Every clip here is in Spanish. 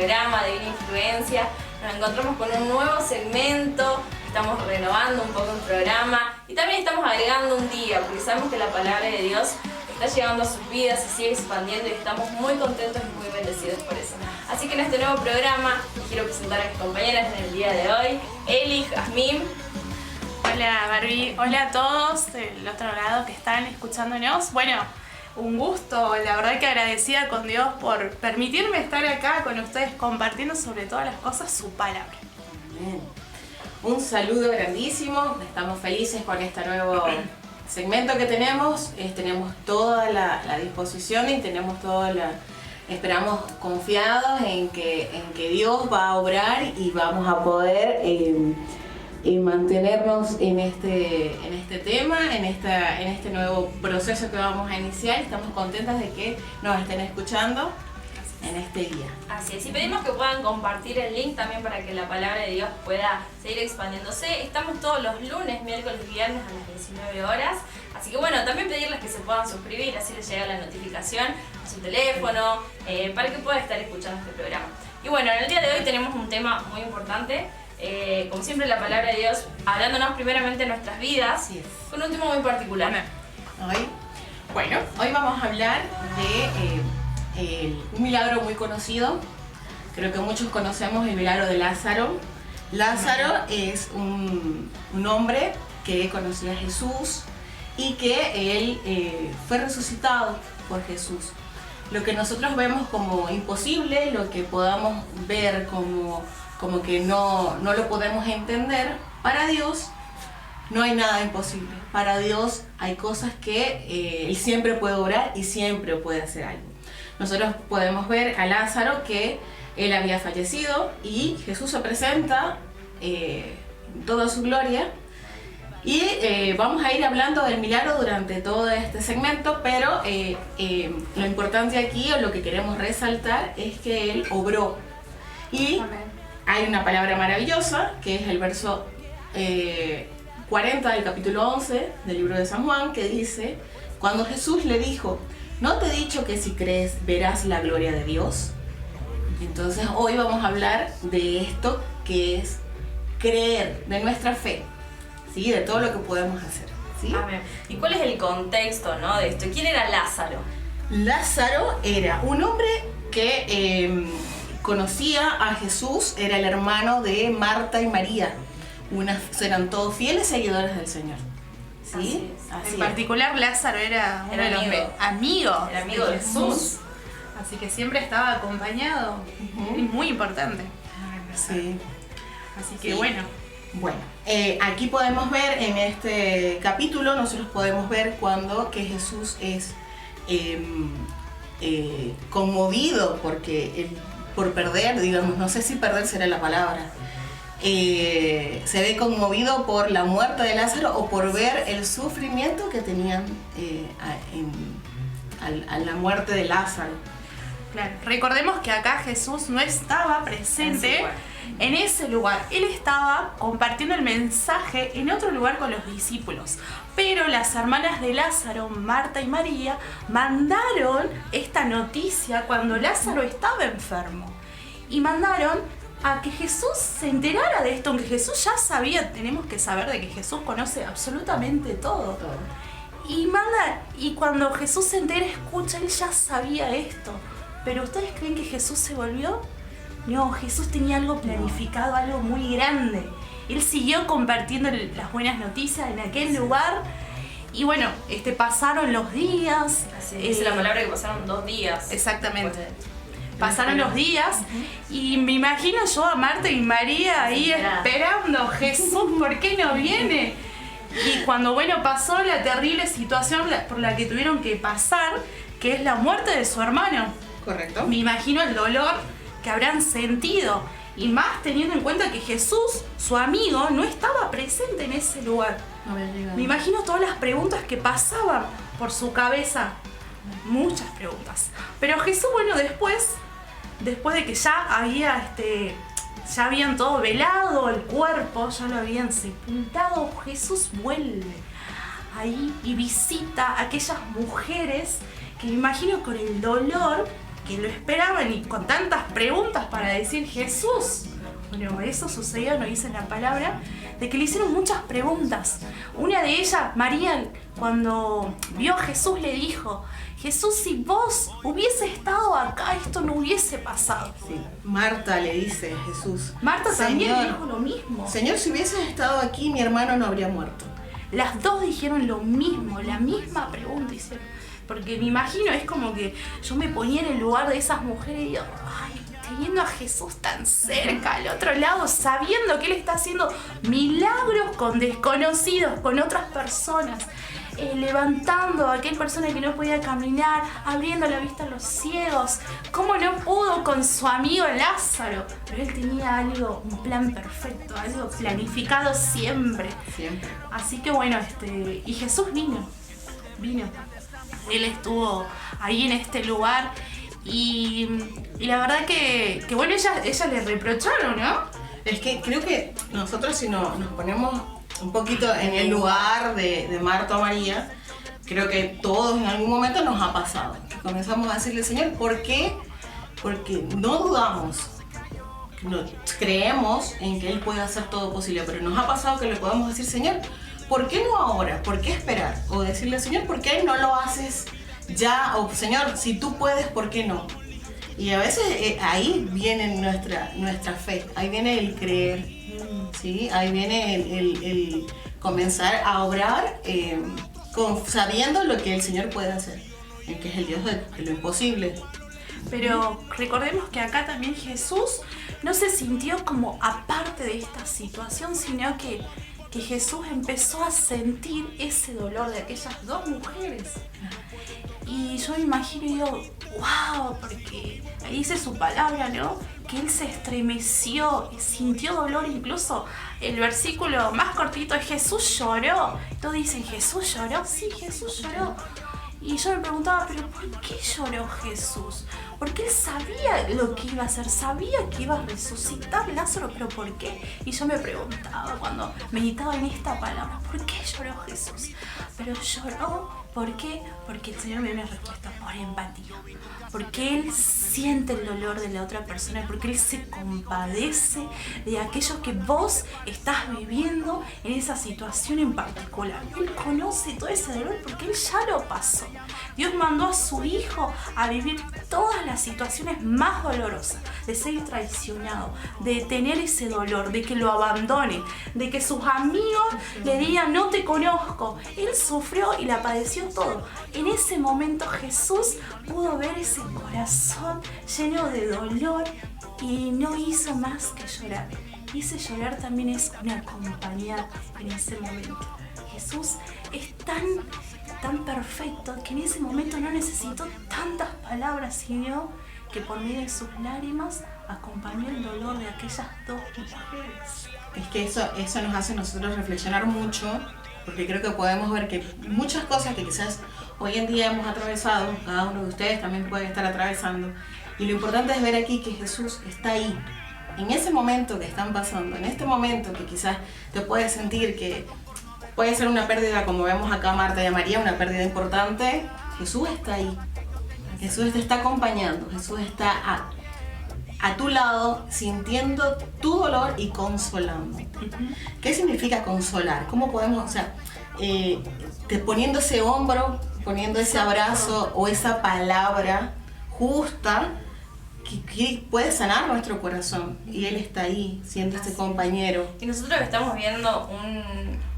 programa de Divina Influencia. Nos encontramos con un nuevo segmento, estamos renovando un poco el programa y también estamos agregando un día, porque sabemos que la palabra de Dios está llegando a sus vidas, se sigue expandiendo y estamos muy contentos y muy bendecidos por eso. Así que en este nuevo programa quiero presentar a mis compañeras en el día de hoy, Eli, Jazmín. Hola Barbie, hola a todos del otro lado que están escuchándonos. Bueno, un gusto, la verdad que agradecida con Dios por permitirme estar acá con ustedes compartiendo sobre todas las cosas su palabra. Amén. Un saludo grandísimo, estamos felices con este nuevo segmento que tenemos. Tenemos toda la disposición y tenemos esperamos confiados en que Dios va a obrar y vamos a poder mantenernos en este tema, en este nuevo proceso que vamos a iniciar. Estamos contentas de que nos estén escuchando en este día. Así es, y pedimos que puedan compartir el link también para que la palabra de Dios pueda seguir expandiéndose. Estamos todos los lunes, miércoles y viernes a las 19 horas. Así que bueno, también pedirles que se puedan suscribir, así les llega la notificación a su teléfono, para que puedan estar escuchando este programa. Y bueno, en el día de hoy tenemos un tema muy importante. Como siempre, la palabra de Dios hablándonos primeramente de nuestras vidas, con un tema muy particular. Hoy vamos a hablar de un milagro muy conocido. Creo que muchos conocemos el milagro de Lázaro. Lázaro es un hombre que conocía a Jesús y que él fue resucitado por Jesús. Lo que nosotros vemos como imposible, lo que podamos ver como que no lo podemos entender, para Dios no hay nada imposible. Para Dios hay cosas que Él siempre puede obrar y siempre puede hacer algo. Nosotros podemos ver a Lázaro que él había fallecido y Jesús se presenta en toda su gloria. Y vamos a ir hablando del milagro durante todo este segmento, pero lo importante aquí, o lo que queremos resaltar, es que Él obró. Y hay una palabra maravillosa, que es el verso 40 del capítulo 11 del libro de San Juan, que dice: cuando Jesús le dijo, ¿no te he dicho que si crees verás la gloria de Dios? Entonces hoy vamos a hablar de esto, que es creer, de nuestra fe, ¿sí? De todo lo que podemos hacer, ¿sí? Amén. ¿Y cuál es el contexto, ¿no?, de esto? ¿Quién era Lázaro? Lázaro era un hombre que conocía a Jesús, era el hermano de Marta y María. Eran todos fieles seguidores del Señor, ¿sí? Así en particular, Lázaro era uno de los amigos. Era amigo de Jesús. Así que siempre estaba acompañado. Es muy importante. Sí. Así que bueno. Bueno, aquí podemos ver en este capítulo, nosotros podemos ver que Jesús es conmovido por perder, digamos, no sé si perder será la palabra. Se ve conmovido por la muerte de Lázaro o por ver el sufrimiento que tenían a la muerte de Lázaro. Claro. Recordemos que acá Jesús no estaba presente en ese lugar. Él estaba compartiendo el mensaje en otro lugar con los discípulos. Pero las hermanas de Lázaro, Marta y María, mandaron esta noticia cuando Lázaro estaba enfermo. Y mandaron a que Jesús se enterara de esto, aunque Jesús ya sabía. Tenemos que saber de que Jesús conoce absolutamente todo. Y cuando Jesús se entera, escucha, él ya sabía esto. Pero ¿ustedes creen que Jesús se volvió? No, Jesús tenía algo planificado, algo muy grande. Él siguió compartiendo las buenas noticias en aquel lugar. Y bueno, pasaron los días. Es la palabra que pasaron 2 días. Exactamente. Pasaron los días y me imagino yo a Marta y María ahí esperando, Jesús, ¿por qué no viene? Y cuando pasó la terrible situación por la que tuvieron que pasar, que es la muerte de su hermano. Correcto. Me imagino el dolor que habrán sentido, y más teniendo en cuenta que Jesús, su amigo, no estaba presente en ese lugar. Me imagino todas las preguntas que pasaban por su cabeza. Muchas preguntas. Pero Jesús, después de que ya habían todo velado, el cuerpo ya lo habían sepultado, Jesús vuelve ahí y visita a aquellas mujeres que me imagino con el dolor que lo esperaban y con tantas preguntas para decir Jesús. Bueno, eso sucedió, nos dice la palabra, de que le hicieron muchas preguntas. Una de ellas, María, cuando vio a Jesús, le dijo: Jesús, si vos hubieses estado acá, esto no hubiese pasado. Sí. Marta le dice a Jesús. Marta también Señor, dijo lo mismo. Señor, si hubieses estado aquí, mi hermano no habría muerto. Las dos dijeron lo mismo, la misma pregunta hicieron. Porque me imagino, es como que yo me ponía en el lugar de esas mujeres y digo, ay, teniendo a Jesús tan cerca, al otro lado, sabiendo que Él está haciendo milagros con desconocidos, con otras personas, levantando a aquella persona que no podía caminar, abriendo la vista a los ciegos. ¿Cómo no pudo con su amigo Lázaro? Pero Él tenía algo, un plan perfecto, algo planificado siempre. Siempre. Así que bueno, y Jesús vino. Él estuvo ahí en este lugar y la verdad que bueno, ella le reprocharon, ¿no? Es que creo que nosotros, si nos ponemos un poquito en el lugar de Marta o María, creo que todos en algún momento nos ha pasado. Que comenzamos a decirle, Señor, ¿por qué? Porque no dudamos. No, creemos en que Él puede hacer todo posible, pero nos ha pasado que le podemos decir, Señor, ¿por qué no ahora? ¿Por qué esperar? O decirle, Señor, ¿por qué no lo haces ya? O Señor, si tú puedes, ¿por qué no? Y a veces ahí viene nuestra fe, ahí viene el creer, ¿sí? Ahí viene el comenzar a obrar sabiendo lo que el Señor puede hacer, que es el Dios de lo imposible. Pero recordemos que acá también Jesús no se sintió como aparte de esta situación, sino que Jesús empezó a sentir ese dolor de aquellas dos mujeres. Y yo me imagino y digo, wow, porque ahí dice su palabra, ¿no? Que Él se estremeció, sintió dolor, incluso el versículo más cortito es Jesús lloró. Todos dicen, ¿Jesús lloró? Sí, Jesús lloró. Y yo me preguntaba, ¿pero por qué lloró Jesús? Porque Él sabía lo que iba a hacer, sabía que iba a resucitar Lázaro, ¿pero por qué? Y yo me preguntaba cuando meditaba en esta palabra, ¿por qué lloró Jesús? Pero lloró, ¿por qué? Porque el Señor me dio una respuesta, por empatía. Porque Él siente el dolor de la otra persona, porque Él se compadece de aquellos que vos estás viviendo en esa situación en particular. Él conoce todo ese dolor porque Él ya lo pasó. Dios mandó a su Hijo a vivir todas las situaciones más dolorosas, de ser traicionado, de tener ese dolor, de que lo abandonen, de que sus amigos le digan no te conozco. Él sufrió y la padeció todo. En ese momento Jesús pudo ver ese corazón lleno de dolor y no hizo más que llorar. Y ese llorar también es una compañía en ese momento. Jesús es tan perfecto que en ese momento no necesitó tantas palabras, sino que por medio de sus lágrimas acompañó el dolor de aquellas dos mujeres. Es que eso nos hace nosotros reflexionar mucho, porque creo que podemos ver que muchas cosas que quizás hoy en día hemos atravesado, cada uno de ustedes también puede estar atravesando, y lo importante es ver aquí que Jesús está ahí, en ese momento que están pasando, en este momento que quizás te puedes sentir que puede ser una pérdida, como vemos acá Marta y a María, una pérdida importante. Jesús está ahí, Jesús te está acompañando, Jesús está a tu lado, sintiendo tu dolor y consolando. ¿Qué significa consolar? ¿Cómo podemos, poniendo ese hombro, poniendo ese abrazo o esa palabra justa que puede sanar nuestro corazón? Y Él está ahí, siendo este compañero. Y nosotros estamos viendo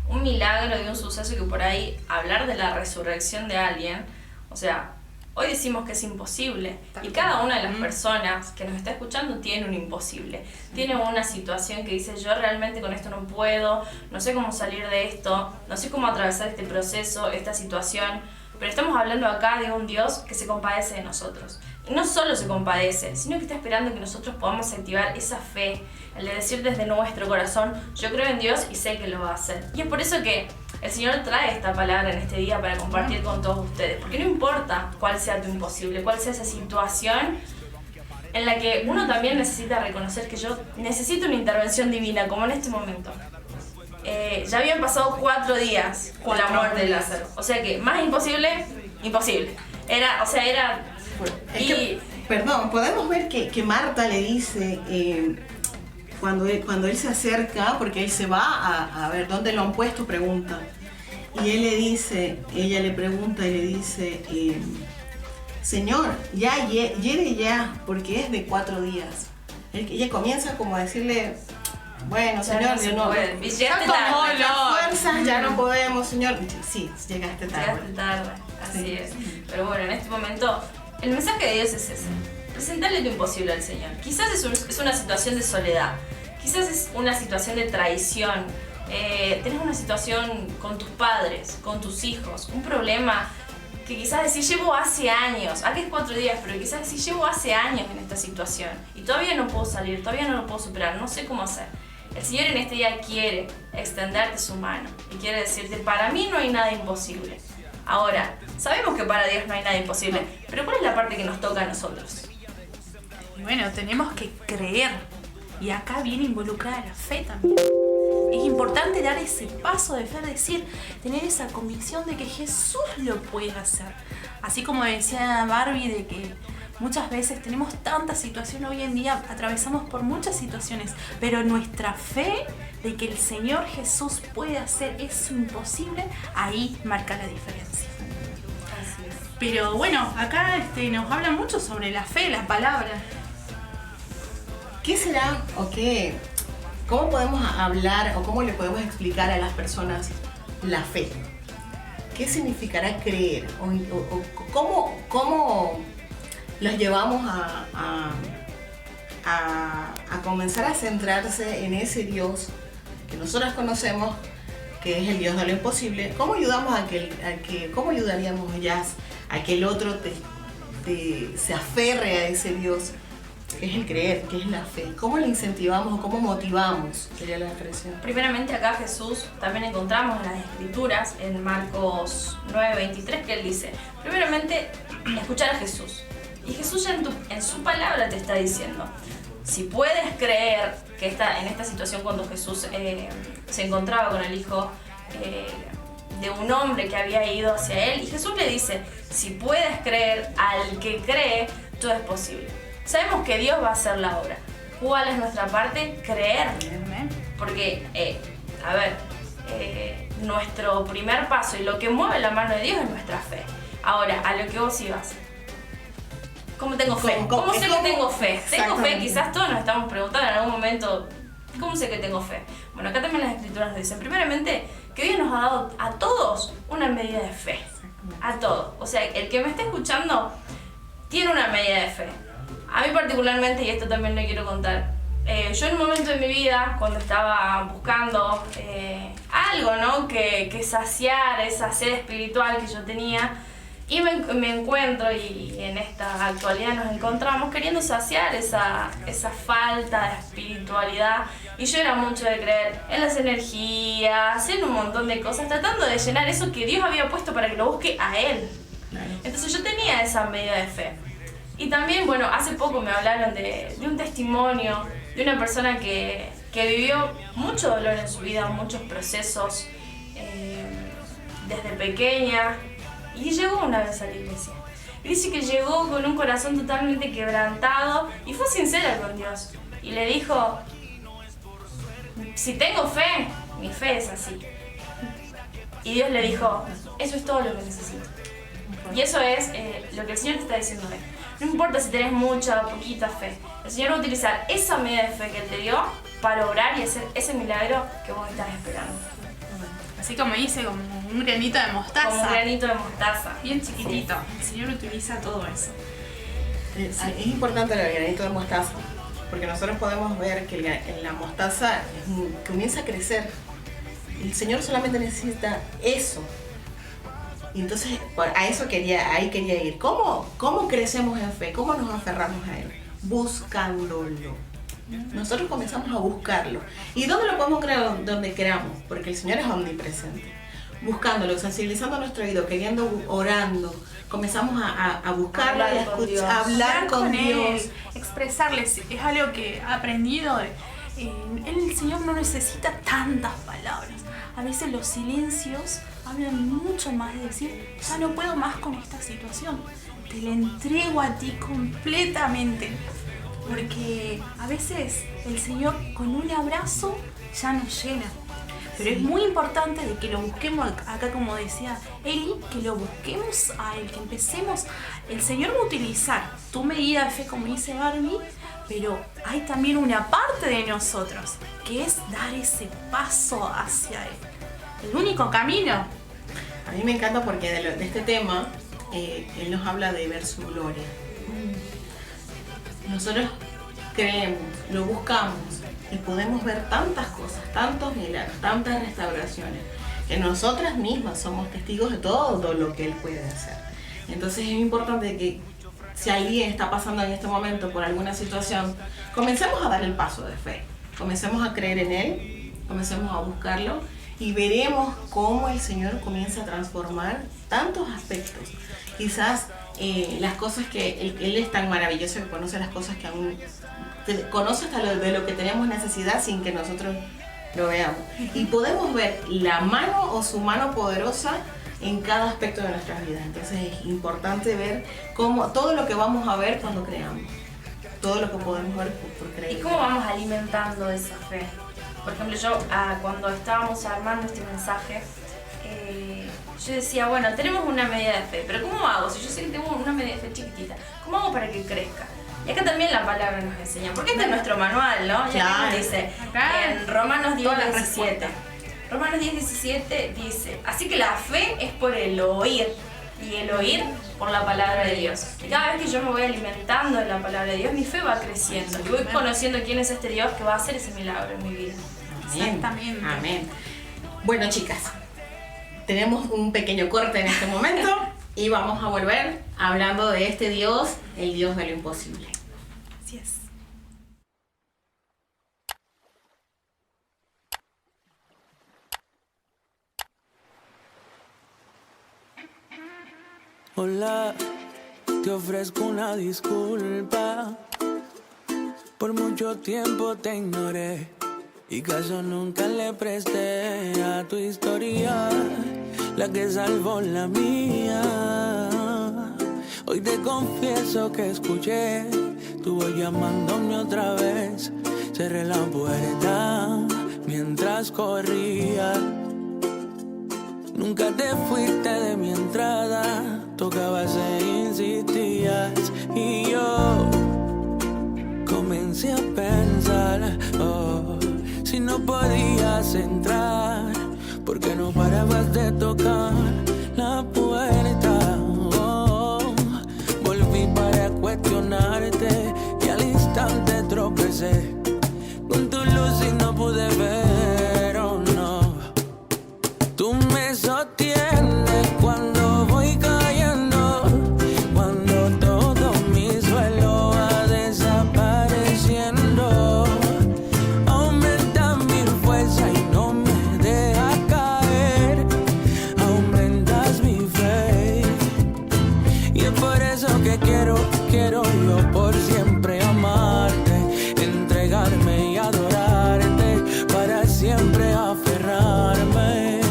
un milagro de un suceso que por ahí, hablar de la resurrección de alguien, o sea, hoy decimos que es imposible y cada una de las personas que nos está escuchando tiene un imposible, tiene una situación que dice yo realmente con esto no puedo, no sé cómo salir de esto, no sé cómo atravesar este proceso, esta situación, pero estamos hablando acá de un Dios que se compadece de nosotros. Y no solo se compadece, sino que está esperando que nosotros podamos activar esa fe, el de decir desde nuestro corazón, yo creo en Dios y sé que lo va a hacer. Y es por eso que el Señor trae esta palabra en este día para compartir con todos ustedes, porque no importa cuál sea tu imposible, cuál sea esa situación en la que uno también necesita reconocer que yo necesito una intervención divina, como en este momento. Ya habían pasado 4 días con la muerte de Lázaro, o sea que más imposible, imposible. Perdón, podemos ver que Marta le dice, cuando él se acerca, porque él se va a ver dónde lo han puesto, pregunta. Y él le dice, ella le pregunta y le dice, Señor, ya llegue ya, porque es de 4 días. Ella comienza como a decirle, bueno, Señor, yo no, ya tomó las fuerzas, ya no podemos, Señor. Sí, llegaste tarde. Llegaste tarde, así es. Pero bueno, en este momento, el mensaje de Dios es ese. Presentarle lo imposible al Señor. Quizás es una situación de soledad, quizás es una situación de traición, tenés una situación con tus padres, con tus hijos, un problema que quizás decís llevo hace años, aquí es 4 días, pero quizás decís llevo hace años en esta situación y todavía no puedo salir, todavía no lo puedo superar, no sé cómo hacer. El Señor en este día quiere extenderte su mano y quiere decirte, para mí no hay nada imposible. Ahora, sabemos que para Dios no hay nada imposible, pero ¿cuál es la parte que nos toca a nosotros? Y bueno, tenemos que creer. Y acá viene involucrada la fe también. Es importante dar ese paso de fe, decir, tener esa convicción de que Jesús lo puede hacer. Así como decía Barbie, de que muchas veces tenemos tanta situación hoy en día, atravesamos por muchas situaciones, pero nuestra fe de que el Señor Jesús puede hacer eso imposible, ahí marca la diferencia. Así es. Pero bueno, acá nos habla mucho sobre la fe, la palabra. ¿Qué será o qué? ¿Cómo podemos hablar o cómo le podemos explicar a las personas la fe? ¿Qué significará creer? ¿O cómo los llevamos a comenzar a centrarse en ese Dios que nosotros conocemos, que es el Dios de lo imposible? ¿Cómo ayudamos cómo ayudaríamos ya a que el otro se aferre a ese Dios? ¿Qué es el creer? ¿Qué es la fe? ¿Cómo le incentivamos o cómo motivamos? Sería la expresión. Primeramente acá Jesús también encontramos en las Escrituras, en Marcos 9:23, que él dice, primeramente, escuchar a Jesús. Y Jesús ya en su palabra te está diciendo, si puedes creer que en esta situación cuando Jesús se encontraba con el hijo de un hombre que había ido hacia él, y Jesús le dice, si puedes creer, al que cree, todo es posible. Sabemos que Dios va a hacer la obra. ¿Cuál es nuestra parte? Creer. Porque, nuestro primer paso y lo que mueve la mano de Dios es nuestra fe. Ahora, a lo que vos ibas. ¿Cómo tengo fe? ¿Cómo sé que tengo fe? ¿Tengo fe? Quizás todos nos estamos preguntando en algún momento, ¿cómo sé que tengo fe? Bueno, acá también las Escrituras nos dicen, primeramente, que Dios nos ha dado a todos una medida de fe. A todos. O sea, el que me esté escuchando tiene una medida de fe. A mí particularmente, y esto también lo quiero contar, yo en un momento de mi vida, cuando estaba buscando algo, ¿no? que saciar esa sed espiritual que yo tenía, y me encuentro, y en esta actualidad nos encontramos queriendo saciar esa falta de espiritualidad, y yo era mucho de creer en las energías, en un montón de cosas, tratando de llenar eso que Dios había puesto para que lo busque a Él. Entonces yo tenía esa medida de fe. Y también, bueno, hace poco me hablaron de un testimonio de una persona que vivió mucho dolor en su vida, muchos procesos desde pequeña, y llegó una vez a la iglesia. Y dice que llegó con un corazón totalmente quebrantado y fue sincera con Dios. Y le dijo, si tengo fe, mi fe es así. Y Dios le dijo, eso es todo lo que necesito. Y eso es lo que el Señor te está diciendo hoy. No importa si tenés mucha o poquita fe, el Señor va a utilizar esa medida de fe que Él te dio para obrar y hacer ese milagro que vos estás esperando. Así como dice, como un granito de mostaza. Como un granito de mostaza. Bien chiquitito. Sí. El Señor utiliza todo eso. Es importante el granito de mostaza, porque nosotros podemos ver que la mostaza comienza a crecer. El Señor solamente necesita eso. Y entonces ahí quería ir. ¿Cómo crecemos en fe? ¿Cómo nos aferramos a Él? Buscándolo. Nosotros comenzamos a buscarlo. ¿Y dónde lo podemos creer? Donde queramos, porque el Señor es omnipresente. Buscándolo, sensibilizando nuestro oído, orando. Comenzamos a buscarlo, a hablar con Dios. Él, expresarles. Es algo que he aprendido. El Señor no necesita tantas palabras. A veces los silencios hablan mucho más de decir, ya no puedo más con esta situación. te la entrego a ti completamente. Porque a veces el Señor con un abrazo ya nos llena. Pero es muy importante de que lo busquemos acá, como decía Eli, que lo busquemos a Él, que empecemos. El Señor va a utilizar tu medida de fe, como dice Barbie, pero hay también una parte de nosotros, que es dar ese paso hacia Él. El único camino. A mí me encanta porque de este tema, Él nos habla de ver su gloria. Nosotros creemos, lo buscamos y podemos ver tantas cosas, tantos milagros, tantas restauraciones, que nosotras mismas somos testigos de todo lo que Él puede hacer. Entonces es importante que si alguien está pasando en este momento por alguna situación, comencemos a dar el paso de fe, comencemos a creer en Él, comencemos a buscarlo y veremos cómo el Señor comienza a transformar tantos aspectos. Quizás las cosas que Él es tan maravilloso que conoce las cosas que aún conoce hasta de lo que tenemos necesidad sin que nosotros lo veamos. Y podemos ver la mano o su mano poderosa en cada aspecto de nuestras vidas. Entonces es importante ver cómo todo lo que vamos a ver cuando creamos, todo lo que podemos ver por creer. ¿Y cómo vamos alimentando esa fe? Por ejemplo, yo cuando estábamos armando este mensaje, yo decía, bueno, tenemos una medida de fe, pero ¿cómo hago? Si yo sé que tengo una medida de fe chiquitita, ¿cómo hago para que crezca? Y acá también la palabra nos enseña, porque este es nuestro manual, ¿no? Ya nos dice, en Romanos 10:17. Romanos 10:17 dice, así que la fe es por el oír, y el oír por la palabra de Dios. Y cada vez que yo me voy alimentando de la palabra de Dios, mi fe va creciendo, y voy conociendo quién es este Dios que va a hacer ese milagro en mi vida. Amén. Exactamente. Amén. Bueno, chicas, tenemos un pequeño corte en este momento y vamos a volver hablando de este Dios, el Dios de lo imposible. Así es. Hola, te ofrezco una disculpa. Por mucho tiempo te ignoré y caso nunca le presté a tu historia, la que salvó la mía. Hoy te confieso que escuché tu voz llamándome otra vez. Cerré la puerta mientras corría. Nunca te fuiste de mi entrada, tocabas e insistías y yo comencé a pensar, si no podías entrar, ¿por qué no parabas de tocar la puerta? Volví para cuestionarte y al instante tropecé con tu luz y no pude ver, oh no. Tú me sostienes cuando voy cayendo, cuando todo mi suelo va desapareciendo. Aumenta mi fuerza y no me dejas caer, aumentas mi fe. Y es por eso que quiero yo por siempre amarte, entregarme y adorarte, para siempre aferrarme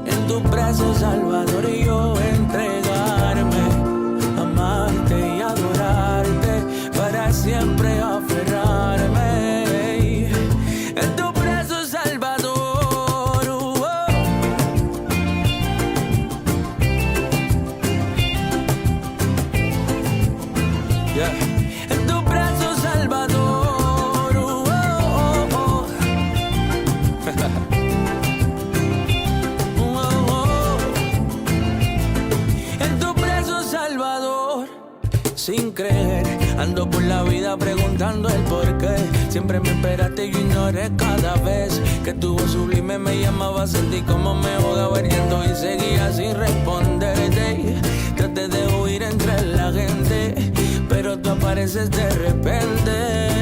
en tu brazo salvador y yo entregarme, amarte y adorarte, para siempre aferrarme en tu brazo salvador. Yeah. En tu brazo salvador. En tu brazo salvador. Sin creer, ando por la vida preguntando el porqué. Siempre me esperaste y yo ignoré cada vez que tu voz sublime me llamaba. Sentí como me ahogaba el viento y seguía sin responderte. Traté de huir entre la gente, pero tú apareces de repente.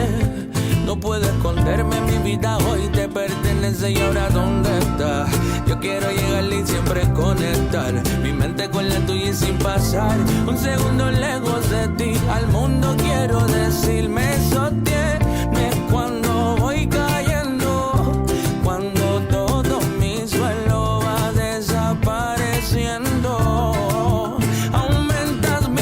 No puedo esconderme, mi vida hoy te pertenece. Y ahora ¿dónde estás? Yo quiero llegarle y siempre conectar mi mente con la tuya y sin pasar un segundo lejos de ti. Al mundo quiero decir, me sostienes cuando voy cayendo, cuando todo mi suelo va desapareciendo. Aumentas mi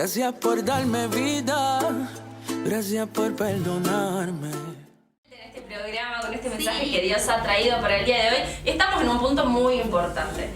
Gracias por darme vida, gracias por perdonarme. En este programa, con este mensaje que Dios ha traído para el día de hoy, estamos en un punto muy importante.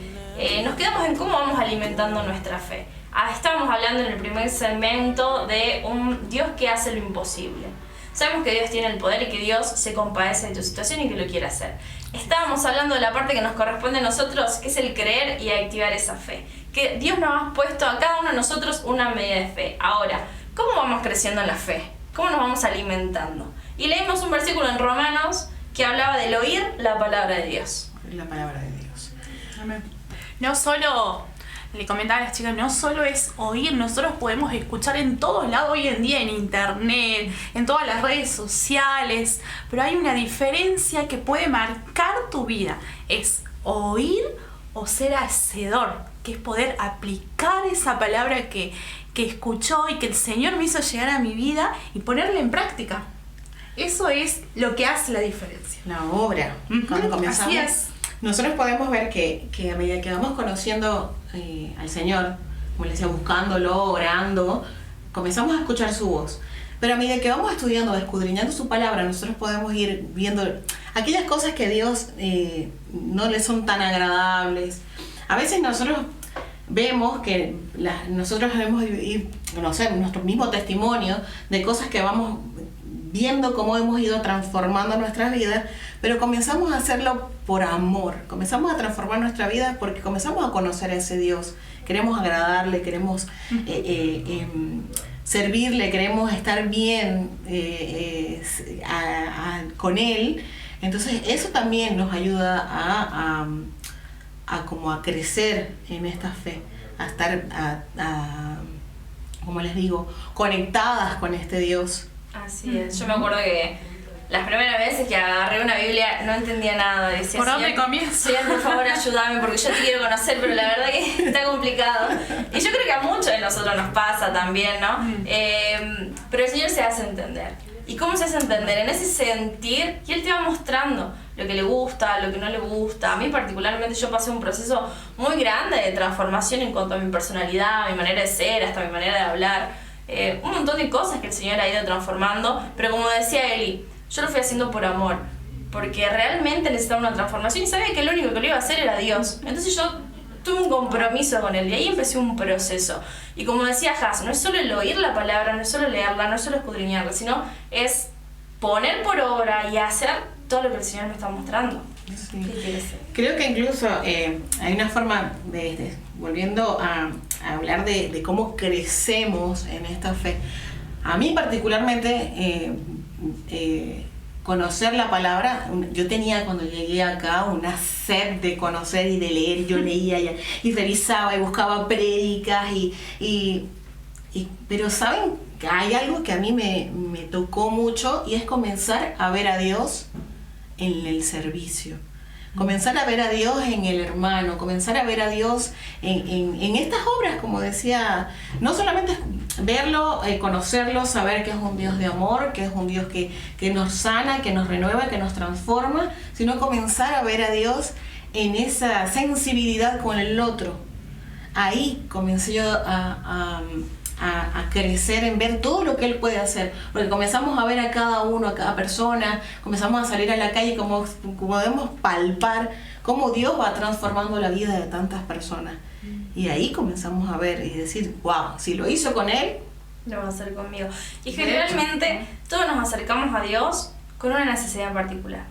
Nos quedamos en cómo vamos alimentando nuestra fe. Estábamos hablando en el primer segmento de un Dios que hace lo imposible. Sabemos que Dios tiene el poder y que Dios se compadece de tu situación y que lo quiere hacer. Estábamos hablando de la parte que nos corresponde a nosotros, que es el creer y activar esa fe. Que Dios nos ha puesto a cada uno de nosotros una medida de fe. Ahora, ¿cómo vamos creciendo en la fe? ¿Cómo nos vamos alimentando? Y leímos un versículo en Romanos que hablaba del oír la palabra de Dios. La palabra de Dios. Amén. No solo, le comentaba a las chicas, no solo es oír, nosotros podemos escuchar en todos lados hoy en día, en internet, en todas las redes sociales, pero hay una diferencia que puede marcar tu vida. Es oír o ser hacedor, que es poder aplicar esa palabra que escuchó y que el Señor me hizo llegar a mi vida y ponerla en práctica. Eso es lo que hace la diferencia. La obra. Cuando comenzamos, así es. Nosotros podemos ver que a medida que vamos conociendo al Señor, como les decía, buscándolo, orando, comenzamos a escuchar su voz. Pero a medida que vamos estudiando, escudriñando su palabra, nosotros podemos ir viendo aquellas cosas que a Dios no le son tan agradables. A veces nosotros vemos que nosotros hemos conocido nuestro mismo testimonio de cosas que vamos viendo cómo hemos ido transformando nuestras vidas, pero comenzamos a hacerlo por amor, comenzamos a transformar nuestra vida porque comenzamos a conocer a ese Dios, queremos agradarle, queremos servirle, queremos estar bien con Él. Entonces eso también nos ayuda a como a crecer en esta fe, a estar, como les digo, conectadas con este Dios. Así es. Yo me acuerdo que las primeras veces que agarré una Biblia no entendía nada. Decía, ¿por dónde comienzo? Señor, por favor, ayúdame porque yo te quiero conocer, pero la verdad que está complicado. Y yo creo que a muchos de nosotros nos pasa también, ¿no? Pero el Señor se hace entender. ¿Y cómo se hace entender? En ese sentir, y Él te va mostrando lo que le gusta, lo que no le gusta. A mí particularmente yo pasé un proceso muy grande de transformación en cuanto a mi personalidad, mi manera de ser, hasta mi manera de hablar. Un montón de cosas que el Señor ha ido transformando, pero como decía Eli, yo lo fui haciendo por amor, porque realmente necesitaba una transformación y sabía que lo único que lo iba a hacer era Dios. Entonces yo tuve un compromiso con Él y ahí empecé un proceso. Y como decía Has, no es solo el oír la palabra, no es solo leerla, no es solo escudriñarla, sino es poner por obra y hacer todo lo que el Señor me está mostrando. Sí. ¿Qué quieres hacer? Creo que incluso hay una forma volviendo a hablar de cómo crecemos en esta fe. A mí particularmente conocer la palabra, yo tenía cuando llegué acá una sed de conocer y de leer. Yo leía y revisaba y buscaba prédicas pero saben que hay algo que a mí me tocó mucho y es comenzar a ver a Dios en el servicio. Comenzar a ver a Dios en el hermano, comenzar a ver a Dios en estas obras, como decía, no solamente verlo, conocerlo, saber que es un Dios de amor, que es un Dios que nos sana, que nos renueva, que nos transforma, sino comenzar a ver a Dios en esa sensibilidad con el otro. Ahí comencé yo a crecer en ver todo lo que Él puede hacer, porque comenzamos a ver a cada uno, a cada persona, comenzamos a salir a la calle como podemos palpar cómo Dios va transformando la vida de tantas personas. Y ahí comenzamos a ver y decir, wow, si lo hizo con Él, lo va a hacer conmigo. Y generalmente todos nos acercamos a Dios con una necesidad en particular.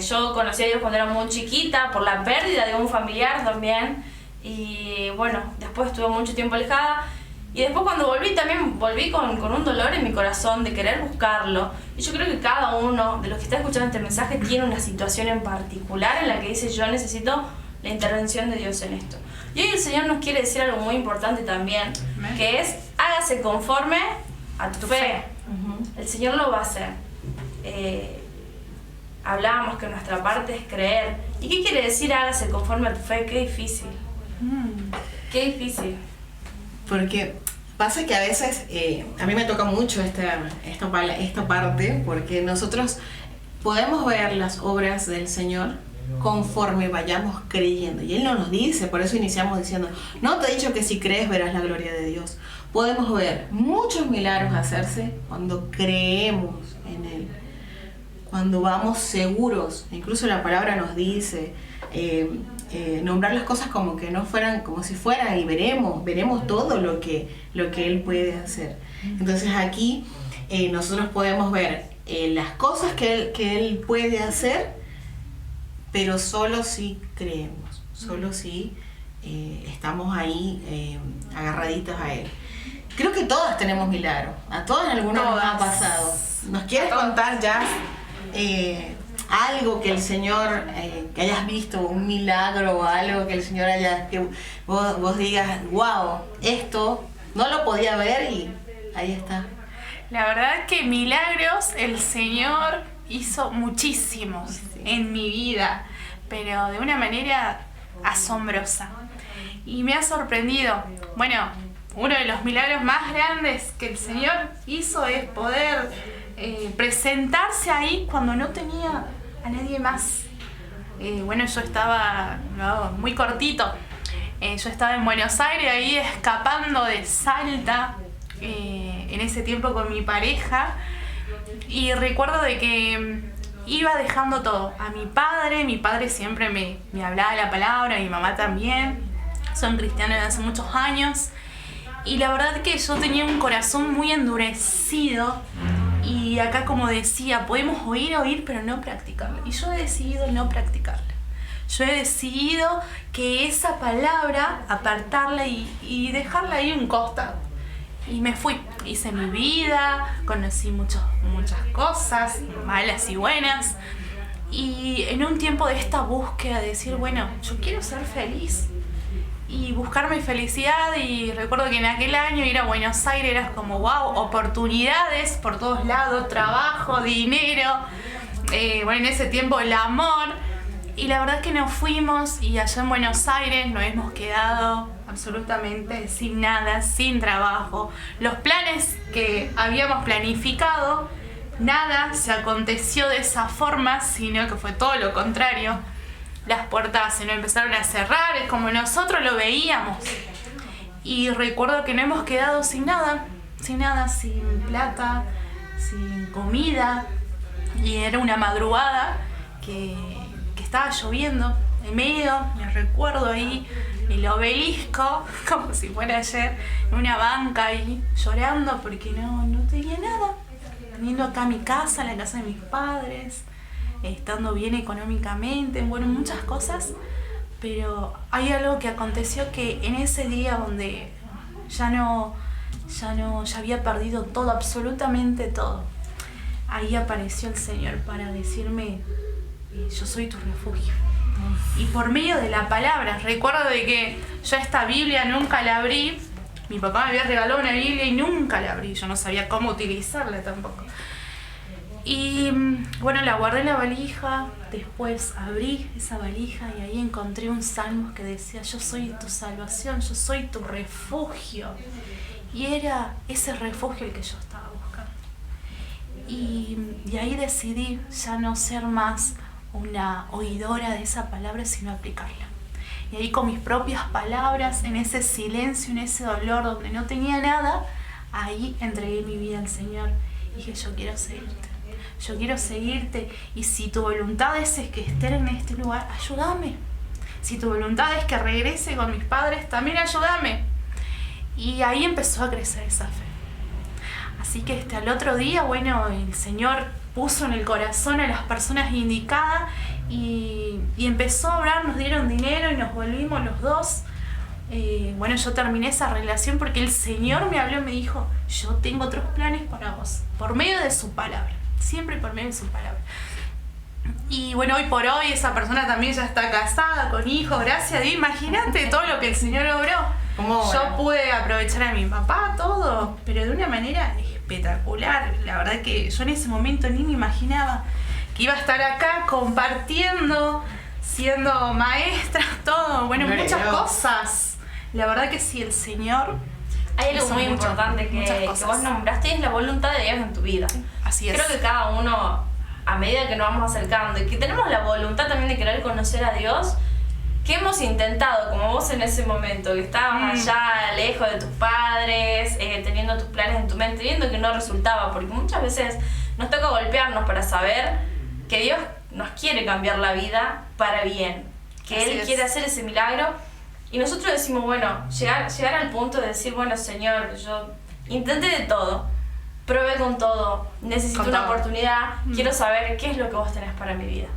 Yo conocí a Dios cuando era muy chiquita por la pérdida de un familiar también. Y bueno, después estuve mucho tiempo alejada y después cuando volví también volví con un dolor en mi corazón de querer buscarlo. Y yo creo que cada uno de los que está escuchando este mensaje tiene una situación en particular en la que dice yo necesito la intervención de Dios en esto. Y hoy el Señor nos quiere decir algo muy importante también, que es hágase conforme a tu fe. El Señor lo va a hacer. Hablábamos que nuestra parte es creer. ¿Y qué quiere decir hágase conforme a tu fe? Qué difícil. Qué difícil. Porque pasa que a veces, a mí me toca mucho esta parte, porque nosotros podemos ver las obras del Señor, conforme vayamos creyendo. Y Él no nos dice, por eso iniciamos diciendo, no te he dicho que si crees verás la gloria de Dios. Podemos ver muchos milagros hacerse cuando creemos en Él, cuando vamos seguros. Incluso la palabra nos dice nombrar las cosas como que no fueran, como si fueran, y veremos todo lo que Él puede hacer. Entonces aquí nosotros podemos ver las cosas que Él puede hacer, pero solo si creemos, solo si estamos ahí agarraditas a Él. Creo que todas tenemos milagros, a todas algunos nos ha pasado. ¿Nos quieres contar ya algo que el Señor, que hayas visto, un milagro o algo que el Señor que vos digas, wow, esto no lo podía ver y ahí está? La verdad es que milagros el Señor hizo muchísimos en mi vida, pero de una manera asombrosa. Y me ha sorprendido. Bueno, uno de los milagros más grandes que el Señor hizo es poder presentarse ahí cuando no tenía a nadie más. Bueno, yo estaba muy cortito. Yo estaba en Buenos Aires, ahí escapando de Salta, en ese tiempo con mi pareja. Y recuerdo de que iba dejando todo. A mi padre siempre me hablaba la palabra, mi mamá también. Son cristianos desde hace muchos años. Y la verdad que yo tenía un corazón muy endurecido. Y acá, como decía, podemos oír, pero no practicarlo. Y yo he decidido no practicarlo. Yo he decidido que esa palabra, apartarla y dejarla ahí en un costado. Y me fui, hice mi vida, conocí muchas cosas, malas y buenas. Y en un tiempo de esta búsqueda de decir, bueno, yo quiero ser feliz y buscar mi felicidad. Y recuerdo que en aquel año ir a Buenos Aires era como wow, oportunidades por todos lados, trabajo, dinero, bueno, en ese tiempo el amor. Y la verdad es que nos fuimos y allá en Buenos Aires nos hemos quedado absolutamente sin nada, sin trabajo. Los planes que habíamos planificado, nada se aconteció de esa forma, sino que fue todo lo contrario. Las puertas se nos empezaron a cerrar, es como nosotros lo veíamos. Y recuerdo que nos hemos quedado sin nada, sin plata, sin comida. Y era una madrugada que estaba lloviendo. En medio, me recuerdo ahí, el Obelisco, como si fuera ayer, en una banca ahí, llorando porque no tenía nada. Teniendo acá mi casa, la casa de mis padres, estando bien económicamente, bueno, muchas cosas. Pero hay algo que aconteció que en ese día donde ya había perdido todo, absolutamente todo, ahí apareció el Señor para decirme, yo soy tu refugio. Y por medio de la palabra, recuerdo de que yo esta Biblia nunca la abrí. Mi papá me había regalado una Biblia y nunca la abrí. Yo no sabía cómo utilizarla tampoco. Y bueno, la guardé en la valija. Después abrí esa valija y ahí encontré un salmo que decía, yo soy tu salvación, yo soy tu refugio. Y era ese refugio el que yo estaba buscando. Y ahí decidí ya no ser más una oidora de esa palabra, sino aplicarla. Y ahí con mis propias palabras, en ese silencio, en ese dolor donde no tenía nada, ahí entregué mi vida al Señor. Y dije, yo quiero seguirte, y si tu voluntad es que esté en este lugar, ayúdame. Si tu voluntad es que regrese con mis padres, también ayúdame. Y ahí empezó a crecer esa fe. Así que al otro día, bueno, el Señor puso en el corazón a las personas indicadas y empezó a obrar, nos dieron dinero y nos volvimos los dos. Bueno, yo terminé esa relación porque el Señor me habló y me dijo, yo tengo otros planes para vos, por medio de su palabra, siempre por medio de su palabra. Y bueno, hoy por hoy esa persona también ya está casada, con hijos, gracias a Dios. Imagínate todo lo que el Señor obró. Yo pude aprovechar a mi papá, todo, pero de una manera espectacular. La verdad que yo en ese momento ni me imaginaba que iba a estar acá compartiendo, siendo maestra, todo, bueno, muchas cosas. La verdad que sí, el Señor. Hay algo muy importante que vos nombraste, y es la voluntad de Dios en tu vida. Así es. Creo que cada uno a medida que nos vamos acercando y que tenemos la voluntad también de querer conocer a Dios, que hemos intentado, como vos en ese momento, que estabas allá lejos de tus padres, teniendo tus planes en tu mente, viendo que no resultaba, porque muchas veces nos toca golpearnos para saber que Dios nos quiere cambiar la vida para bien, que Él quiere hacer ese milagro, y nosotros decimos, bueno, llegar al punto de decir, bueno, Señor, yo intenté de todo, probé con todo, necesito una oportunidad, quiero saber qué es lo que vos tenés para mi vida.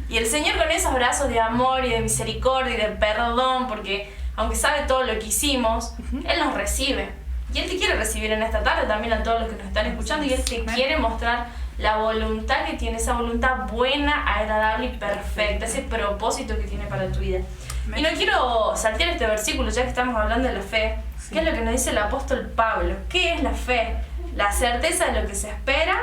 Y el Señor, con esos brazos de amor y de misericordia y de perdón, porque aunque sabe todo lo que hicimos, Él nos recibe. Y Él te quiere recibir en esta tarde también a todos los que nos están escuchando, y Él te quiere mostrar la voluntad que tiene, esa voluntad buena, agradable y perfecta, ese propósito que tiene para tu vida. Y no quiero saltear este versículo, ya que estamos hablando de la fe. ¿Qué es lo que nos dice el apóstol Pablo? ¿Qué es la fe? La certeza de lo que se espera,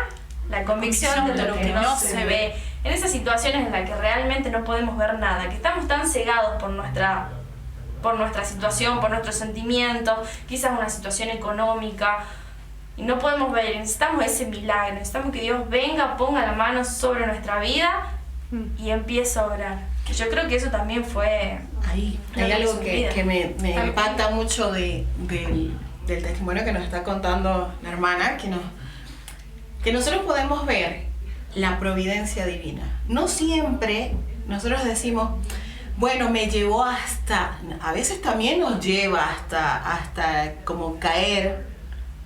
la convicción de lo que no se ve. En esas situaciones en las que realmente no podemos ver nada, que estamos tan cegados por nuestra situación, por nuestros sentimientos, quizás una situación económica, y no podemos ver, necesitamos ese milagro, necesitamos que Dios venga, ponga la mano sobre nuestra vida y empiece a obrar. Que yo creo que eso también fue... Hay algo que me impacta mucho del testimonio que nos está contando la hermana, que nosotros podemos ver la providencia divina. No siempre nosotros decimos, bueno, me llevó hasta... A veces también nos lleva hasta como caer,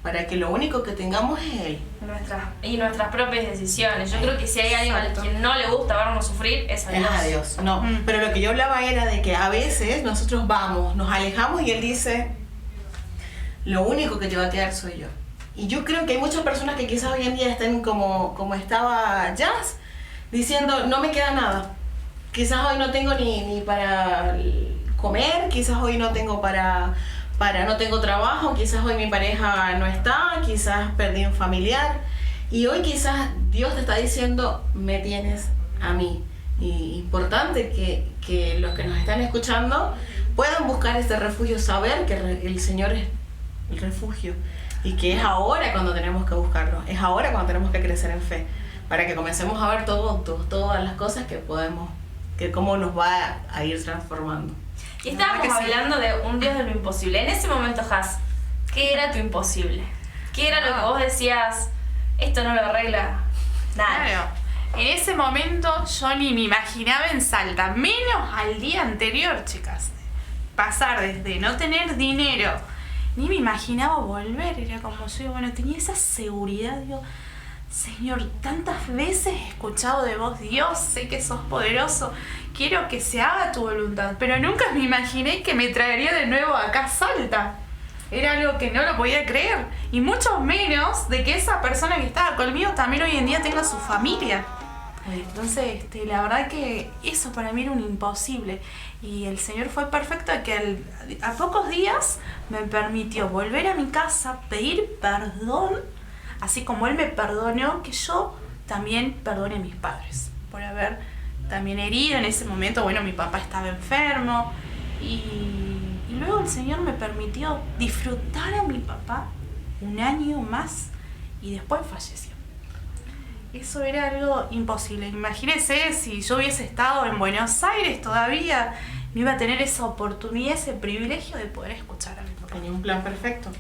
para que lo único que tengamos es Él. Nuestras propias decisiones. Yo creo que si hay alguien a quien no le gusta vernos sufrir, es a Dios. Es a Dios, no. Pero lo que yo hablaba era de que a veces nosotros vamos, nos alejamos y Él dice, lo único que te va a quedar soy yo. Y yo creo que hay muchas personas que quizás hoy en día estén como estaba Jazz, diciendo, no me queda nada. Quizás hoy no tengo ni para comer, quizás hoy no tengo no tengo trabajo, quizás hoy mi pareja no está, quizás perdí un familiar. Y hoy quizás Dios te está diciendo, me tienes a mí. Y importante que los que nos están escuchando puedan buscar este refugio, saber que el Señor es el refugio. Y que es ahora cuando tenemos que buscarlo, es ahora cuando tenemos que crecer en fe, para que comencemos a ver todas las cosas que podemos, que cómo nos va a ir transformando. Y estábamos hablando de un Dios de lo imposible. En ese momento, Has, ¿qué era tu imposible? ¿Qué era lo que vos decías, esto no lo arregla nada? Claro. En ese momento yo ni me imaginaba en Salta, menos al día anterior, chicas. Pasar desde no tener dinero, ni me imaginaba volver. Era como yo, bueno, tenía esa seguridad, digo, Señor, tantas veces he escuchado de vos, Dios, sé que sos poderoso, quiero que se haga tu voluntad, pero nunca me imaginé que me traería de nuevo acá a Salta. Era algo que no lo podía creer, y mucho menos de que esa persona que estaba conmigo también hoy en día tenga su familia. Entonces, la verdad que eso para mí era un imposible, y el Señor fue perfecto, que a pocos días me permitió volver a mi casa, pedir perdón, así como Él me perdonó, que yo también perdone a mis padres por haber también herido en ese momento. Bueno, mi papá estaba enfermo, y luego el Señor me permitió disfrutar a mi papá un año más, y después falleció. Eso era algo imposible. Imagínense si yo hubiese estado en Buenos Aires todavía, me iba a tener esa oportunidad, ese privilegio de poder escuchar a mi papá. Tenía un plan perfecto.